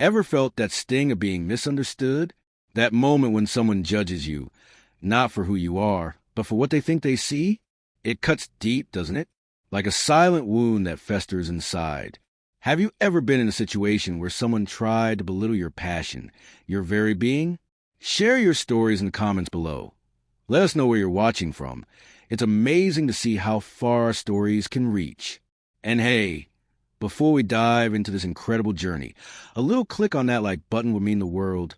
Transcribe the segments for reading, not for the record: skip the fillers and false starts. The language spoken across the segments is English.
Ever felt that sting of being misunderstood? That moment when someone judges you, not for who you are, but for what they think they see? It cuts deep, doesn't it? Like a silent wound that festers inside. Have you ever been in a situation where someone tried to belittle your passion, your very being? Share your stories in the comments below. Let us know where you're watching from. It's amazing to see how far our stories can reach. And hey, before we dive into this incredible journey, a little click on that like button would mean the world.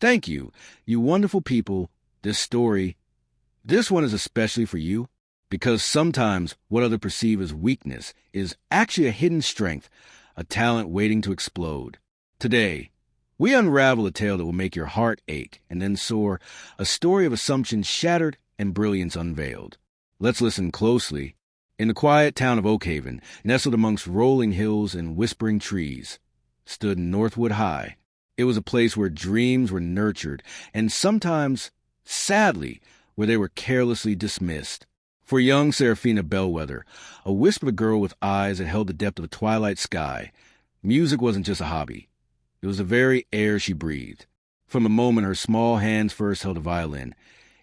Thank you, you wonderful people. This one is especially for you, because sometimes what others perceive as weakness is actually a hidden strength, a talent waiting to explode. Today, we unravel a tale that will make your heart ache and then soar, a story of assumptions shattered and brilliance unveiled. Let's listen closely. In the quiet town of Oakhaven, nestled amongst rolling hills and whispering trees, stood Northwood High. It was a place where dreams were nurtured and sometimes, sadly, where they were carelessly dismissed. For young Seraphina Bellwether, a wisp of a girl with eyes that held the depth of a twilight sky, music wasn't just a hobby. It was the very air she breathed. From the moment her small hands first held a violin,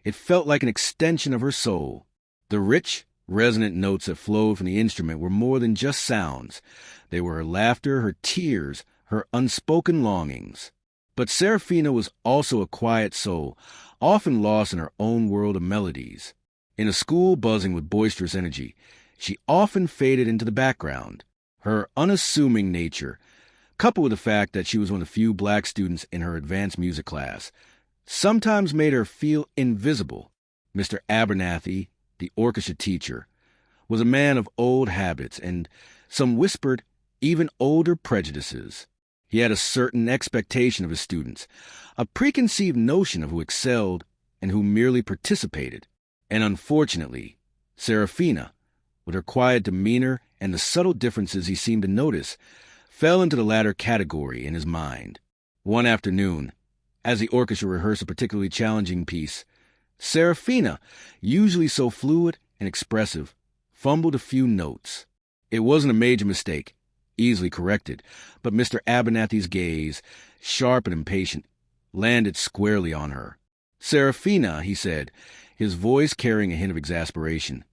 it felt like an extension of her soul. The rich, resonant notes that flowed from the instrument were more than just sounds. They were her laughter, her tears, her unspoken longings. But Seraphina was also a quiet soul, often lost in her own world of melodies. In a school buzzing with boisterous energy, she often faded into the background. Her unassuming nature, coupled with the fact that she was one of the few black students in her advanced music class, sometimes made her feel invisible. Mr. Abernathy, the orchestra teacher, was a man of old habits and, some whispered, even older prejudices. He had a certain expectation of his students, a preconceived notion of who excelled and who merely participated. And unfortunately, Seraphina, with her quiet demeanor and the subtle differences he seemed to notice, fell into the latter category in his mind. One afternoon, as the orchestra rehearsed a particularly challenging piece, Seraphina, usually so fluid and expressive, fumbled a few notes. It wasn't a major mistake, easily corrected, but Mr. Abernathy's gaze, sharp and impatient, landed squarely on her. "Seraphina," he said, his voice carrying a hint of exasperation.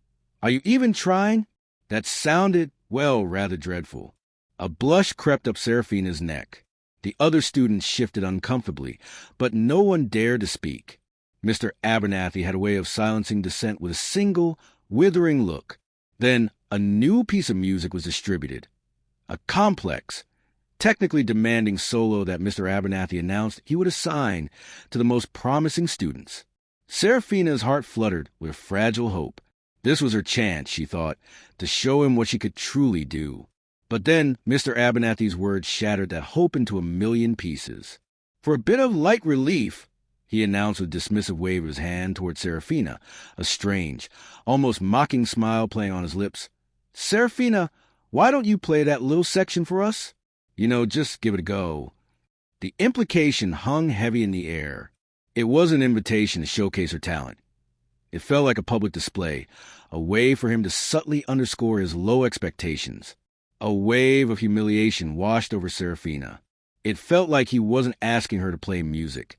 "Are you even trying?" That sounded, well, rather dreadful. A blush crept up Seraphina's neck. The other students shifted uncomfortably, but no one dared to speak. Mr. Abernathy had a way of silencing dissent with a single, withering look. Then a new piece of music was distributed. A complex, technically demanding solo that Mr. Abernathy announced he would assign to the most promising students. Seraphina's heart fluttered with fragile hope. This was her chance, she thought, to show him what she could truly do. But then Mr. Abernathy's words shattered that hope into a million pieces. "For a bit of light relief," he announced with a dismissive wave of his hand toward Seraphina, a strange, almost mocking smile playing on his lips. "Seraphina, why don't you play that little section for us? Just give it a go." The implication hung heavy in the air. It was an invitation to showcase her talent. It felt like a public display, a way for him to subtly underscore his low expectations. A wave of humiliation washed over Seraphina. It felt like he wasn't asking her to play music.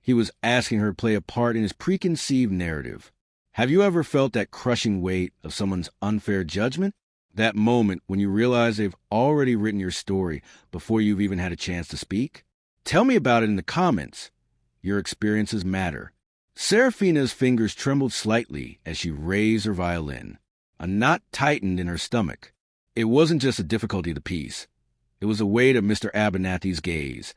He was asking her to play a part in his preconceived narrative. Have you ever felt that crushing weight of someone's unfair judgment? That moment when you realize they've already written your story before you've even had a chance to speak? Tell me about it in the comments. Your experiences matter. Seraphina's fingers trembled slightly as she raised her violin. A knot tightened in her stomach. It wasn't just the difficulty of the piece. It was the weight of Mr. Abernathy's gaze,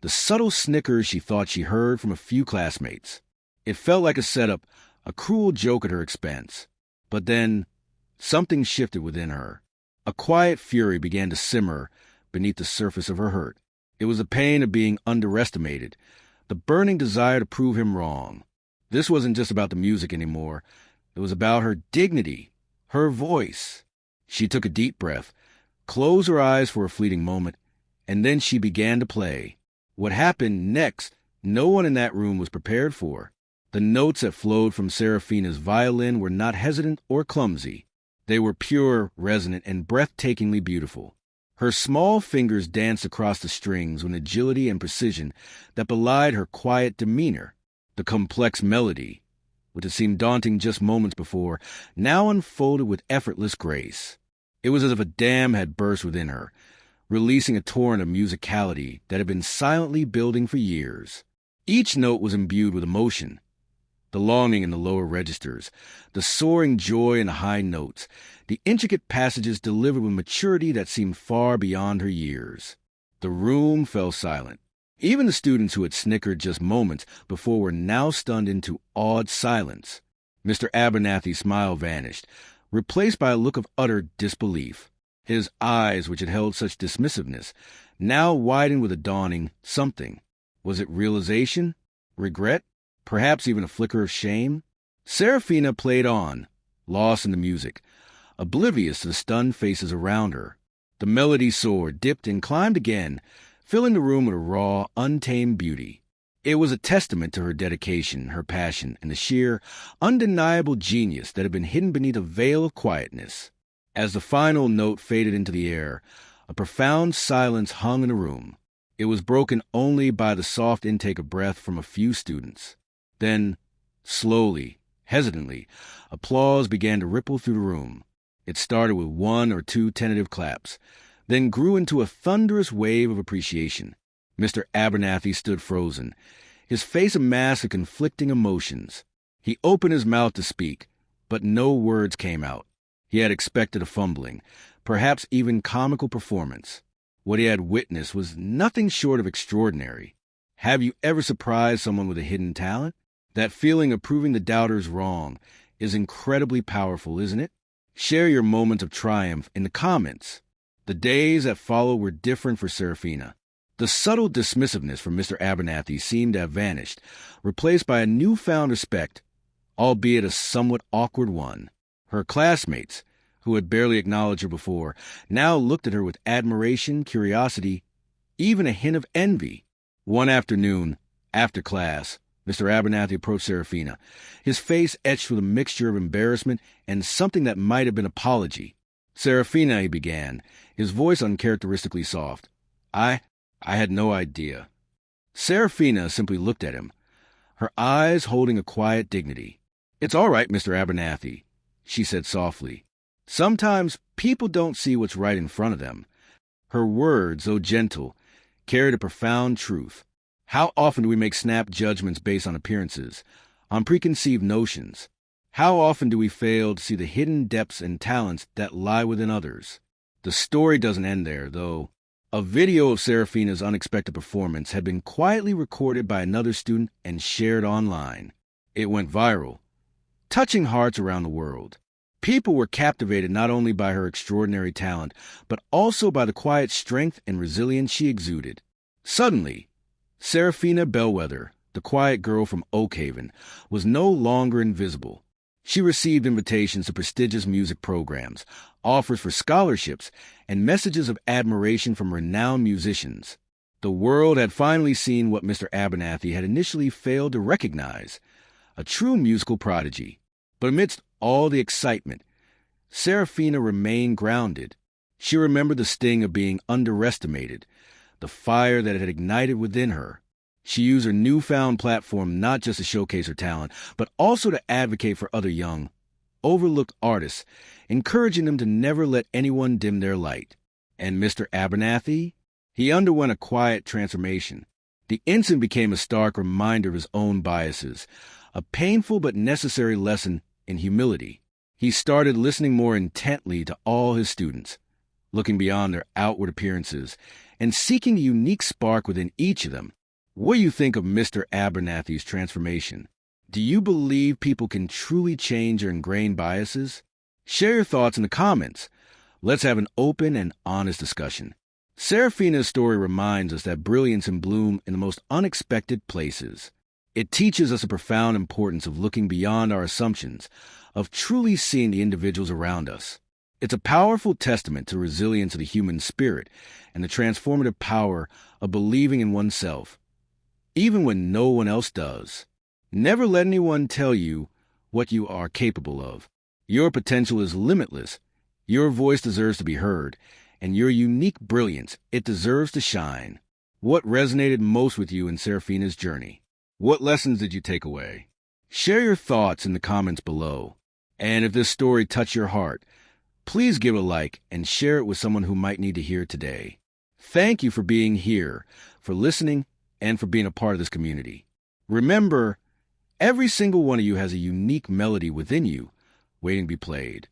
the subtle snickers she thought she heard from a few classmates. It felt like a setup, a cruel joke at her expense. But then, something shifted within her. A quiet fury began to simmer beneath the surface of her hurt. It was the pain of being underestimated, the burning desire to prove him wrong. This wasn't just about the music anymore. It was about her dignity, her voice. She took a deep breath, closed her eyes for a fleeting moment, and then she began to play. What happened next, no one in that room was prepared for. The notes that flowed from Seraphina's violin were not hesitant or clumsy. They were pure, resonant, and breathtakingly beautiful. Her small fingers danced across the strings with an agility and precision that belied her quiet demeanor. The complex melody, which had seemed daunting just moments before, now unfolded with effortless grace. It was as if a dam had burst within her, releasing a torrent of musicality that had been silently building for years. Each note was imbued with emotion, the longing in the lower registers, the soaring joy in the high notes, the intricate passages delivered with maturity that seemed far beyond her years. The room fell silent. Even the students who had snickered just moments before were now stunned into awed silence. Mr. Abernathy's smile vanished, replaced by a look of utter disbelief. His eyes, which had held such dismissiveness, now widened with a dawning something. Was it realization? Regret? Perhaps even a flicker of shame? Seraphina played on, lost in the music, oblivious to the stunned faces around her. The melody soared, dipped, and climbed again, filling the room with a raw, untamed beauty. It was a testament to her dedication, her passion, and the sheer, undeniable genius that had been hidden beneath a veil of quietness. As the final note faded into the air, a profound silence hung in the room. It was broken only by the soft intake of breath from a few students. Then, slowly, hesitantly, applause began to ripple through the room. It started with one or two tentative claps, then grew into a thunderous wave of appreciation. Mr. Abernathy stood frozen, his face a mask of conflicting emotions. He opened his mouth to speak, but no words came out. He had expected a fumbling, perhaps even comical performance. What he had witnessed was nothing short of extraordinary. Have you ever surprised someone with a hidden talent? That feeling of proving the doubters wrong is incredibly powerful, isn't it? Share your moments of triumph in the comments. The days that followed were different for Seraphina. The subtle dismissiveness from Mr. Abernathy seemed to have vanished, replaced by a newfound respect, albeit a somewhat awkward one. Her classmates, who had barely acknowledged her before, now looked at her with admiration, curiosity, even a hint of envy. One afternoon, after class, Mr. Abernathy approached Seraphina, his face etched with a mixture of embarrassment and something that might have been apology. "Seraphina," he began, his voice uncharacteristically soft. I had no idea." Seraphina simply looked at him, her eyes holding a quiet dignity. "It's all right, Mr. Abernathy," she said softly. "Sometimes people don't see what's right in front of them." Her words, though gentle, carried a profound truth. How often do we make snap judgments based on appearances, on preconceived notions? How often do we fail to see the hidden depths and talents that lie within others? The story doesn't end there, though. A video of Seraphina's unexpected performance had been quietly recorded by another student and shared online. It went viral, touching hearts around the world. People were captivated not only by her extraordinary talent, but also by the quiet strength and resilience she exuded. Suddenly, Seraphina Bellwether, the quiet girl from Oakhaven, was no longer invisible. She received invitations to prestigious music programs, offers for scholarships, and messages of admiration from renowned musicians. The world had finally seen what Mr. Abernathy had initially failed to recognize, a true musical prodigy. But amidst all the excitement, Seraphina remained grounded. She remembered the sting of being underestimated, the fire that had ignited within her. She used her newfound platform not just to showcase her talent, but also to advocate for other young, overlooked artists, encouraging them to never let anyone dim their light. And Mr. Abernathy? He underwent a quiet transformation. The incident became a stark reminder of his own biases, a painful but necessary lesson in humility. He started listening more intently to all his students, looking beyond their outward appearances, and seeking a unique spark within each of them. What do you think of Mr. Abernathy's transformation? Do you believe people can truly change their ingrained biases? Share your thoughts in the comments. Let's have an open and honest discussion. Seraphina's story reminds us that brilliance can bloom in the most unexpected places. It teaches us the profound importance of looking beyond our assumptions, of truly seeing the individuals around us. It's a powerful testament to the resilience of the human spirit and the transformative power of believing in oneself, even when no one else does. Never let anyone tell you what you are capable of. Your potential is limitless. Your voice deserves to be heard, and your unique brilliance, it deserves to shine. What resonated most with you in Seraphina's journey? What lessons did you take away? Share your thoughts in the comments below. And if this story touched your heart, please give it a like and share it with someone who might need to hear it today. Thank you for being here, for listening, and for being a part of this community. Remember, every single one of you has a unique melody within you waiting to be played.